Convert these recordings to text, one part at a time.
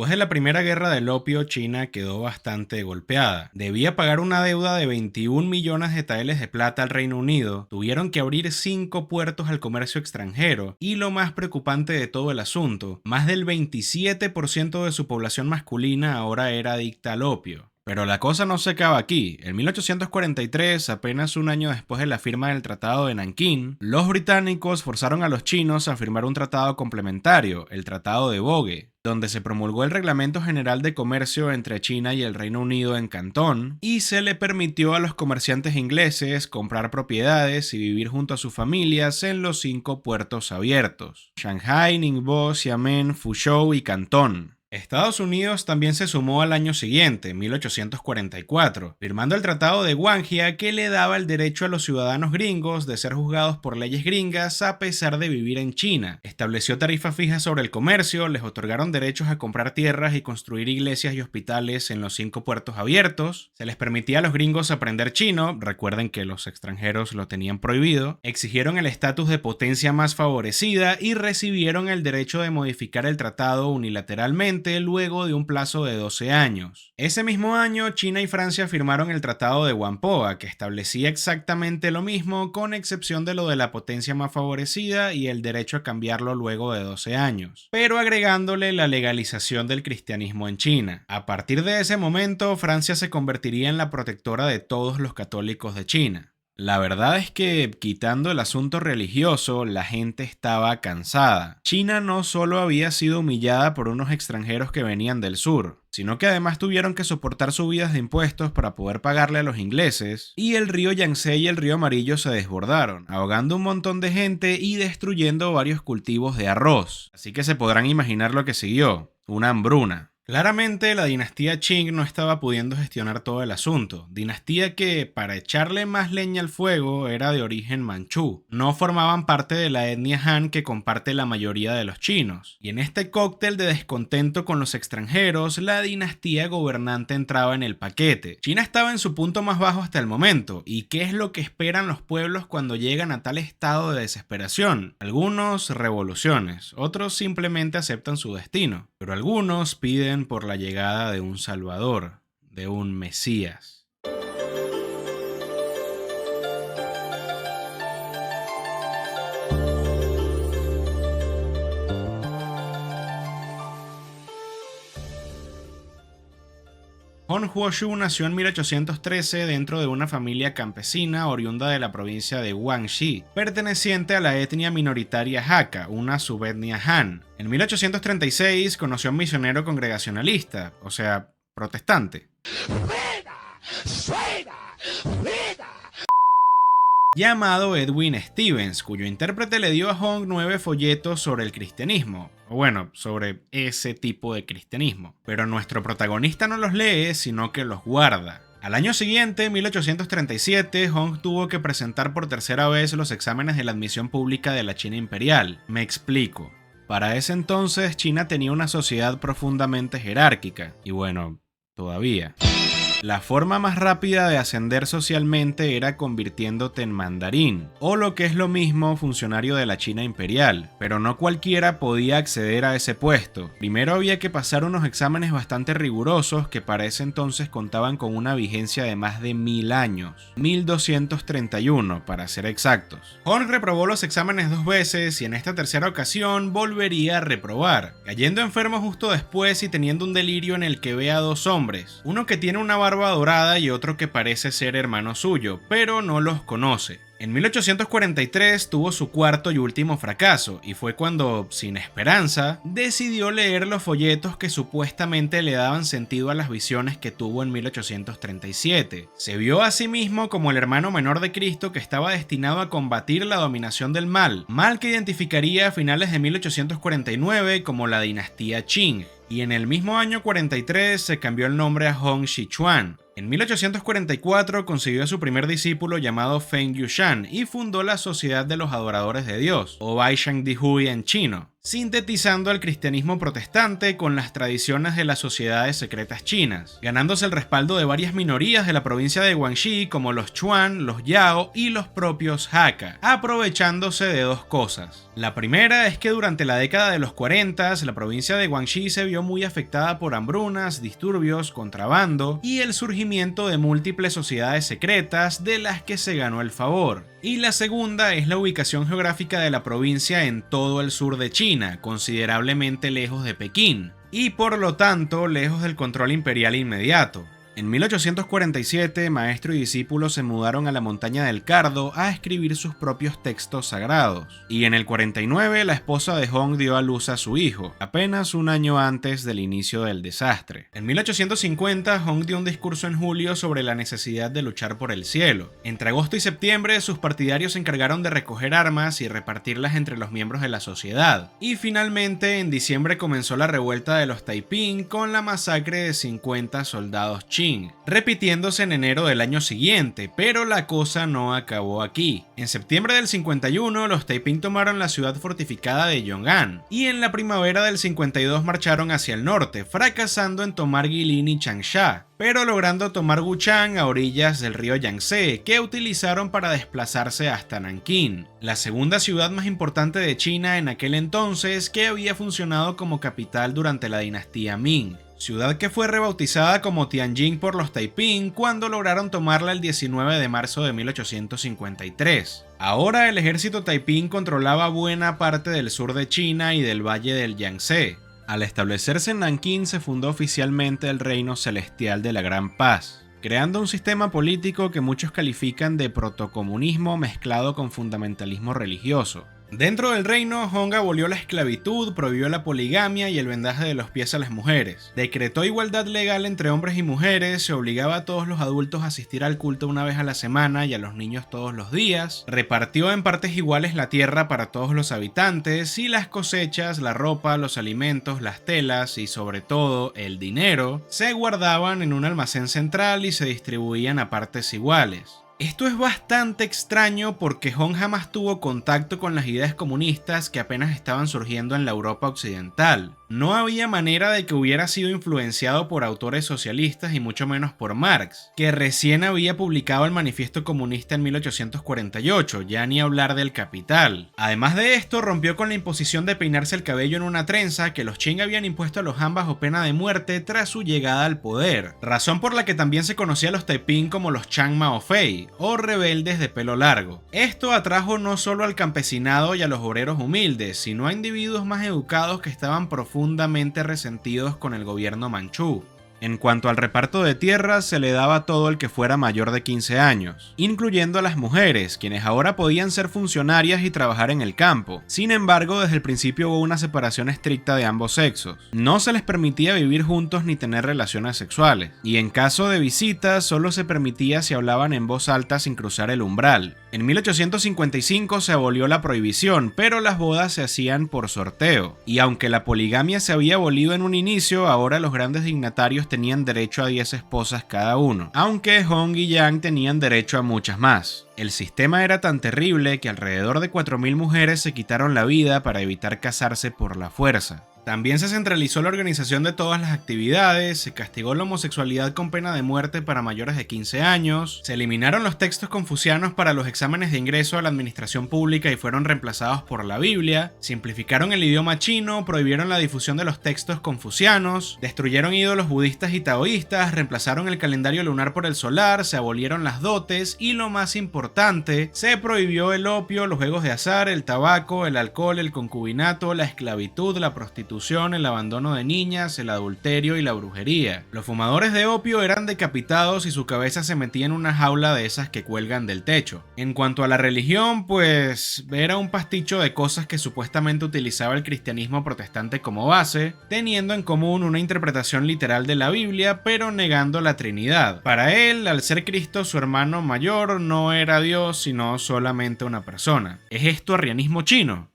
Después de la Primera Guerra del Opio, China quedó bastante golpeada. Debía pagar una deuda de 21 millones de taeles de plata al Reino Unido, tuvieron que abrir 5 puertos al comercio extranjero y lo más preocupante de todo el asunto, más del 27% de su población masculina ahora era adicta al opio. Pero la cosa no se acaba aquí. En 1843, apenas un año después de la firma del Tratado de Nankín, los británicos forzaron a los chinos a firmar un tratado complementario, el Tratado de Bogue, donde se promulgó el Reglamento General de Comercio entre China y el Reino Unido en Cantón, y se le permitió a los comerciantes ingleses comprar propiedades y vivir junto a sus familias en los 5 puertos abiertos: Shanghai, Ningbo, Xiamen, Fuzhou y Cantón. Estados Unidos también se sumó al año siguiente, 1844, firmando el Tratado de Guanjia, que le daba el derecho a los ciudadanos gringos de ser juzgados por leyes gringas a pesar de vivir en China. Estableció tarifas fijas sobre el comercio, les otorgaron derechos a comprar tierras y construir iglesias y hospitales en los 5 puertos abiertos, se les permitía a los gringos aprender chino, recuerden que los extranjeros lo tenían prohibido, exigieron el estatus de potencia más favorecida y recibieron el derecho de modificar el tratado unilateralmente luego de un plazo de 12 años. Ese mismo año, China y Francia firmaron el Tratado de Whampoa, que establecía exactamente lo mismo, con excepción de lo de la potencia más favorecida y el derecho a cambiarlo luego de 12 años, pero agregándole la legalización del cristianismo en China. A partir de ese momento, Francia se convertiría en la protectora de todos los católicos de China. La verdad es que, quitando el asunto religioso, la gente estaba cansada. China no solo había sido humillada por unos extranjeros que venían del sur, sino que además tuvieron que soportar subidas de impuestos para poder pagarle a los ingleses, y el río Yangtze y el río Amarillo se desbordaron, ahogando un montón de gente y destruyendo varios cultivos de arroz. Así que se podrán imaginar lo que siguió: una hambruna. Claramente la dinastía Qing no estaba pudiendo gestionar todo el asunto, dinastía que, para echarle más leña al fuego, era de origen manchú. No formaban parte de la etnia Han que comparte la mayoría de los chinos, y en este cóctel de descontento con los extranjeros, la dinastía gobernante entraba en el paquete. China estaba en su punto más bajo hasta el momento, ¿y qué es lo que esperan los pueblos cuando llegan a tal estado de desesperación? Algunos revoluciones, otros simplemente aceptan su destino, pero algunos piden por la llegada de un Salvador, de un Mesías. Hong Huoshu nació en 1813 dentro de una familia campesina oriunda de la provincia de Guangxi, perteneciente a la etnia minoritaria Hakka, una subetnia Han. En 1836 conoció a un misionero congregacionalista, o sea, protestante, llamado Edwin Stevens, cuyo intérprete le dio a Hong 9 folletos sobre el cristianismo, o bueno, sobre ese tipo de cristianismo. Pero nuestro protagonista no los lee, sino que los guarda. Al año siguiente, 1837, Hong tuvo que presentar por tercera vez los exámenes de la admisión pública de la China imperial. Me explico. Para ese entonces, China tenía una sociedad profundamente jerárquica, y bueno, todavía. La forma más rápida de ascender socialmente era convirtiéndote en mandarín, o lo que es lo mismo, funcionario de la China imperial, pero no cualquiera podía acceder a ese puesto. Primero había que pasar unos exámenes bastante rigurosos que para ese entonces contaban con una vigencia de más de 1000 años, 1231 para ser exactos. Hong reprobó los exámenes 2 veces y en esta tercera ocasión volvería a reprobar, cayendo enfermo justo después y teniendo un delirio en el que ve a 2 hombres, uno que tiene una barba dorada y otro que parece ser hermano suyo, pero no los conoce. En 1843 tuvo su cuarto y último fracaso, y fue cuando, sin esperanza, decidió leer los folletos que supuestamente le daban sentido a las visiones que tuvo en 1837. Se vio a sí mismo como el hermano menor de Cristo que estaba destinado a combatir la dominación del mal que identificaría a finales de 1849 como la dinastía Qing, y en el mismo año 43 se cambió el nombre a Hong Xichuan. En 1844 consiguió a su primer discípulo llamado Feng Yushan y fundó la Sociedad de los Adoradores de Dios, o Baishan Dihui en chino. sintetizando al cristianismo protestante con las tradiciones de las sociedades secretas chinas, ganándose el respaldo de varias minorías de la provincia de Guangxi como los Chuan, los Yao y los propios Hakka, aprovechándose de dos cosas. La primera es que durante la década de los 40 la provincia de Guangxi se vio muy afectada por hambrunas, disturbios, contrabando y el surgimiento de múltiples sociedades secretas de las que se ganó el favor. Y la segunda es la ubicación geográfica de la provincia en todo el sur de China, considerablemente lejos de Pekín, y por lo tanto lejos del control imperial inmediato. En 1847, maestro y discípulo se mudaron a la montaña del Cardo a escribir sus propios textos sagrados. Y en el 49, la esposa de Hong dio a luz a su hijo, apenas un año antes del inicio del desastre. En 1850, Hong dio un discurso en julio sobre la necesidad de luchar por el cielo. Entre agosto y septiembre, sus partidarios se encargaron de recoger armas y repartirlas entre los miembros de la sociedad. Y finalmente, en diciembre comenzó la revuelta de los Taiping con la masacre de 50 soldados chinos, repitiéndose en enero del año siguiente, pero la cosa no acabó aquí. En septiembre del 51, los Taiping tomaron la ciudad fortificada de Yong'an, y en la primavera del 52 marcharon hacia el norte, fracasando en tomar Guilin y Changsha, pero logrando tomar Wuchang a orillas del río Yangtze, que utilizaron para desplazarse hasta Nankín, la segunda ciudad más importante de China en aquel entonces, que había funcionado como capital durante la dinastía Ming. Ciudad que fue rebautizada como Tianjin por los Taiping cuando lograron tomarla el 19 de marzo de 1853. Ahora el ejército Taiping controlaba buena parte del sur de China y del valle del Yangtze. Al establecerse en Nankín se fundó oficialmente el Reino Celestial de la Gran Paz, creando un sistema político que muchos califican de protocomunismo mezclado con fundamentalismo religioso. Dentro del reino, Hong abolió la esclavitud, prohibió la poligamia y el vendaje de los pies a las mujeres. Decretó igualdad legal entre hombres y mujeres, se obligaba a todos los adultos a asistir al culto una vez a la semana y a los niños todos los días. Repartió en partes iguales la tierra para todos los habitantes y las cosechas, la ropa, los alimentos, las telas y sobre todo el dinero se guardaban en un almacén central y se distribuían a partes iguales. Esto es bastante extraño porque Hong jamás tuvo contacto con las ideas comunistas que apenas estaban surgiendo en la Europa occidental. No había manera de que hubiera sido influenciado por autores socialistas y mucho menos por Marx, que recién había publicado el Manifiesto Comunista en 1848, ya ni hablar del Capital. Además de esto, rompió con la imposición de peinarse el cabello en una trenza que los Qing habían impuesto a los Han bajo pena de muerte tras su llegada al poder, razón por la que también se conocía a los Taiping como los Chang Mao Fei, o rebeldes de pelo largo. Esto atrajo no solo al campesinado y a los obreros humildes, sino a individuos más educados que estaban profundamente resentidos con el gobierno manchú. En cuanto al reparto de tierras, se le daba a todo el que fuera mayor de 15 años, incluyendo a las mujeres, quienes ahora podían ser funcionarias y trabajar en el campo. Sin embargo, desde el principio hubo una separación estricta de ambos sexos. No se les permitía vivir juntos ni tener relaciones sexuales, y en caso de visitas solo se permitía si hablaban en voz alta sin cruzar el umbral. En 1855 se abolió la prohibición, pero las bodas se hacían por sorteo, y aunque la poligamia se había abolido en un inicio, ahora los grandes dignatarios tenían derecho a 10 esposas cada uno, aunque Hong y Yang tenían derecho a muchas más. El sistema era tan terrible que alrededor de 4.000 mujeres se quitaron la vida para evitar casarse por la fuerza. También se centralizó la organización de todas las actividades, se castigó la homosexualidad con pena de muerte para mayores de 15 años, se eliminaron los textos confucianos para los exámenes de ingreso a la administración pública y fueron reemplazados por la Biblia, simplificaron el idioma chino, prohibieron la difusión de los textos confucianos, destruyeron ídolos budistas y taoístas, reemplazaron el calendario lunar por el solar, se abolieron las dotes y lo más importante, se prohibió el opio, los juegos de azar, el tabaco, el alcohol, el concubinato, la esclavitud, la prostitución, el abandono de niñas, el adulterio y la brujería. Los fumadores de opio eran decapitados y su cabeza se metía en una jaula de esas que cuelgan del techo. En cuanto a la religión, pues era un pasticho de cosas que supuestamente utilizaba el cristianismo protestante como base, teniendo en común una interpretación literal de la Biblia, pero negando la Trinidad. Para él, al ser Cristo su hermano mayor, no era Dios, sino solamente una persona. ¿Es esto arrianismo chino?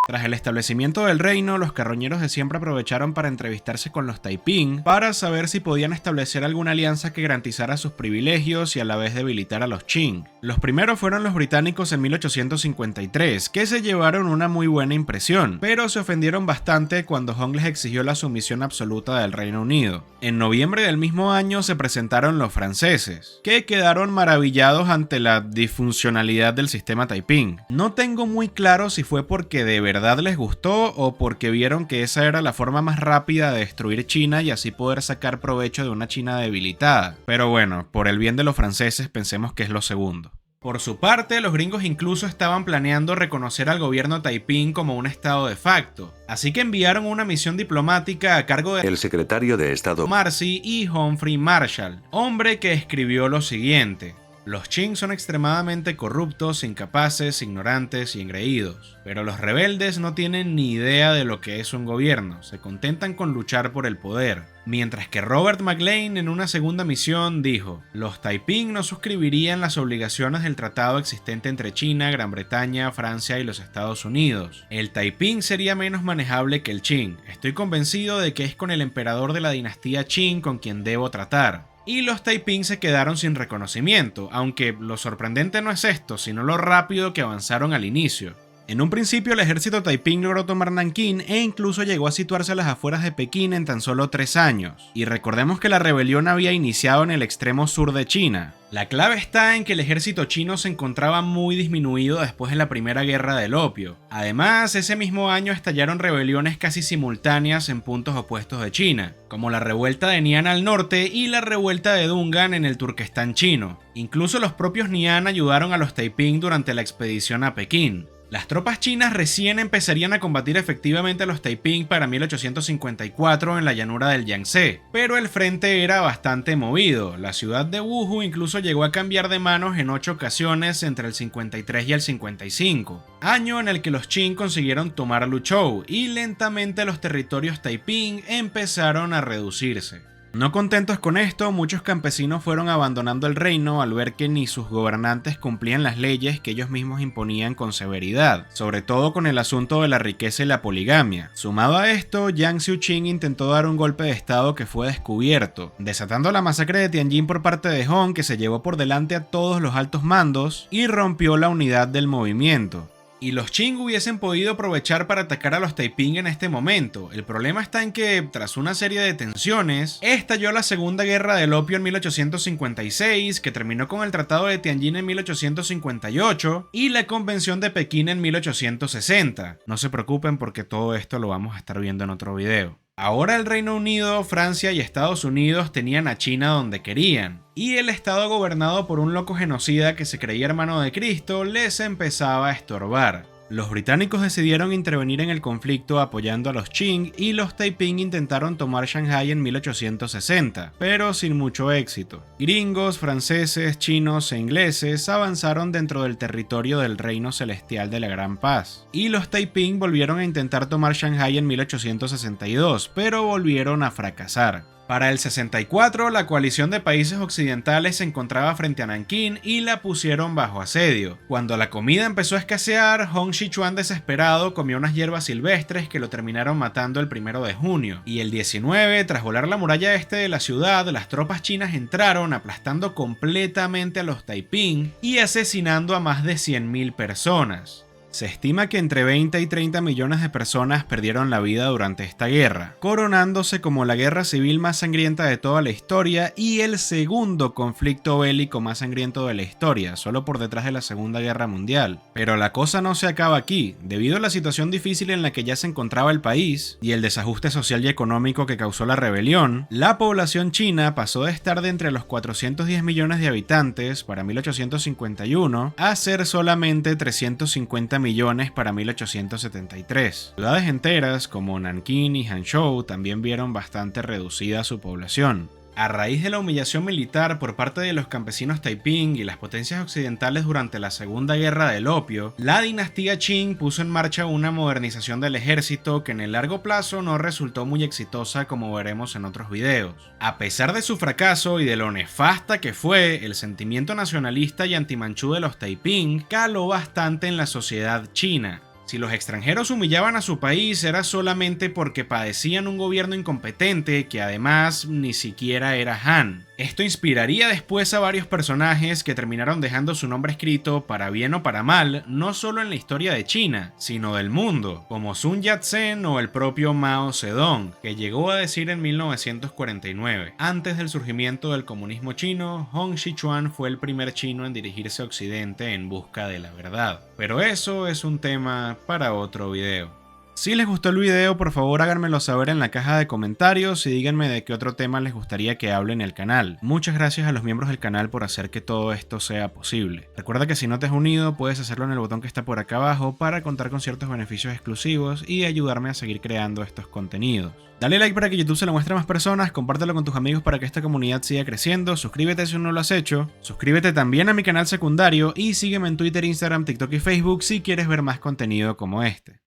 Tras el establecimiento del reino, los carroñeros de siempre aprovecharon para entrevistarse con los Taiping para saber si podían establecer alguna alianza que garantizara sus privilegios y a la vez debilitar a los Qing. Los primeros fueron los británicos en 1853, que se llevaron una muy buena impresión, pero se ofendieron bastante cuando Hong les exigió la sumisión absoluta del Reino Unido. En noviembre del mismo año se presentaron los franceses, que quedaron maravillados ante la disfuncionalidad del sistema Taiping. No tengo muy claro si fue porque de verdad les gustó o porque vieron que esa era la forma más rápida de destruir China y así poder sacar provecho de una China debilitada. Pero bueno, por el bien de los franceses pensemos que es lo segundo. Por su parte, los gringos incluso estaban planeando reconocer al gobierno Taiping como un estado de facto, así que enviaron una misión diplomática a cargo del secretario de Estado Marcy y Humphrey Marshall, hombre que escribió lo siguiente: los Qing son extremadamente corruptos, incapaces, ignorantes y engreídos, pero los rebeldes no tienen ni idea de lo que es un gobierno, se contentan con luchar por el poder. Mientras que Robert Maclean en una segunda misión dijo: los Taiping no suscribirían las obligaciones del tratado existente entre China, Gran Bretaña, Francia y los Estados Unidos. El Taiping sería menos manejable que el Qing. Estoy convencido de que es con el emperador de la dinastía Qing con quien debo tratar. Y los Taiping se quedaron sin reconocimiento, aunque lo sorprendente no es esto, sino lo rápido que avanzaron al inicio. En un principio el ejército Taiping logró tomar Nankín e incluso llegó a situarse a las afueras de Pekín en tan solo 3 años. Y recordemos que la rebelión había iniciado en el extremo sur de China. La clave está en que el ejército chino se encontraba muy disminuido después de la primera guerra del opio. Además, ese mismo año estallaron rebeliones casi simultáneas en puntos opuestos de China, como la revuelta de Nian al norte y la revuelta de Dungan en el Turquestán chino. Incluso los propios Nian ayudaron a los Taiping durante la expedición a Pekín. Las tropas chinas recién empezarían a combatir efectivamente a los Taiping para 1854 en la llanura del Yangtze, pero el frente era bastante movido. La ciudad de Wuhu incluso llegó a cambiar de manos en 8 ocasiones entre el 53 y el 55, año en el que los Qing consiguieron tomar Luzhou y lentamente los territorios Taiping empezaron a reducirse. No contentos con esto, muchos campesinos fueron abandonando el reino al ver que ni sus gobernantes cumplían las leyes que ellos mismos imponían con severidad, sobre todo con el asunto de la riqueza y la poligamia. Sumado a esto, Jiang Xiuqing intentó dar un golpe de estado que fue descubierto, desatando la masacre de Tianjin por parte de Hong, que se llevó por delante a todos los altos mandos y rompió la unidad del movimiento. Y los Qing hubiesen podido aprovechar para atacar a los Taiping en este momento. El problema está en que, tras una serie de tensiones, estalló la Segunda Guerra del Opio en 1856, que terminó con el Tratado de Tianjin en 1858 y la Convención de Pekín en 1860. No se preocupen porque todo esto lo vamos a estar viendo en otro video. Ahora el Reino Unido, Francia y Estados Unidos tenían a China donde querían, y el estado gobernado por un loco genocida que se creía hermano de Cristo les empezaba a estorbar. Los británicos decidieron intervenir en el conflicto apoyando a los Qing y los Taiping intentaron tomar Shanghái en 1860, pero sin mucho éxito. Gringos, franceses, chinos e ingleses avanzaron dentro del territorio del Reino Celestial de la Gran Paz, y los Taiping volvieron a intentar tomar Shanghái en 1862, pero volvieron a fracasar. Para el 64, la coalición de países occidentales se encontraba frente a Nankín y la pusieron bajo asedio. Cuando la comida empezó a escasear, Hong Xiuquan desesperado comió unas hierbas silvestres que lo terminaron matando el 1 de junio. Y el 19, tras volar la muralla este de la ciudad, las tropas chinas entraron aplastando completamente a los Taiping y asesinando a más de 100.000 personas. Se estima que entre 20 y 30 millones de personas perdieron la vida durante esta guerra, coronándose como la guerra civil más sangrienta de toda la historia y el segundo conflicto bélico más sangriento de la historia, solo por detrás de la Segunda Guerra Mundial. Pero la cosa no se acaba aquí. Debido a la situación difícil en la que ya se encontraba el país y el desajuste social y económico que causó la rebelión, la población china pasó de estar de entre los 410 millones de habitantes para 1851 a ser solamente 350 millones para 1873. Ciudades enteras como Nankín y Hangzhou también vieron bastante reducida su población. A raíz de la humillación militar por parte de los campesinos Taiping y las potencias occidentales durante la Segunda Guerra del Opio, la dinastía Qing puso en marcha una modernización del ejército que en el largo plazo no resultó muy exitosa, como veremos en otros videos. A pesar de su fracaso y de lo nefasta que fue, el sentimiento nacionalista y antimanchú de los Taiping caló bastante en la sociedad china. Si los extranjeros humillaban a su país era solamente porque padecían un gobierno incompetente que además ni siquiera era Han. Esto inspiraría después a varios personajes que terminaron dejando su nombre escrito, para bien o para mal, no solo en la historia de China, sino del mundo, como Sun Yat-sen o el propio Mao Zedong, que llegó a decir en 1949: antes del surgimiento del comunismo chino, Hong Xichuan fue el primer chino en dirigirse a Occidente en busca de la verdad. Pero eso es un tema para otro video. Si les gustó el video, por favor háganmelo saber en la caja de comentarios y díganme de qué otro tema les gustaría que hable en el canal. Muchas gracias a los miembros del canal por hacer que todo esto sea posible. Recuerda que si no te has unido, puedes hacerlo en el botón que está por acá abajo para contar con ciertos beneficios exclusivos y ayudarme a seguir creando estos contenidos. Dale like para que YouTube se lo muestre a más personas, compártelo con tus amigos para que esta comunidad siga creciendo, suscríbete si aún no lo has hecho, suscríbete también a mi canal secundario y sígueme en Twitter, Instagram, TikTok y Facebook si quieres ver más contenido como este.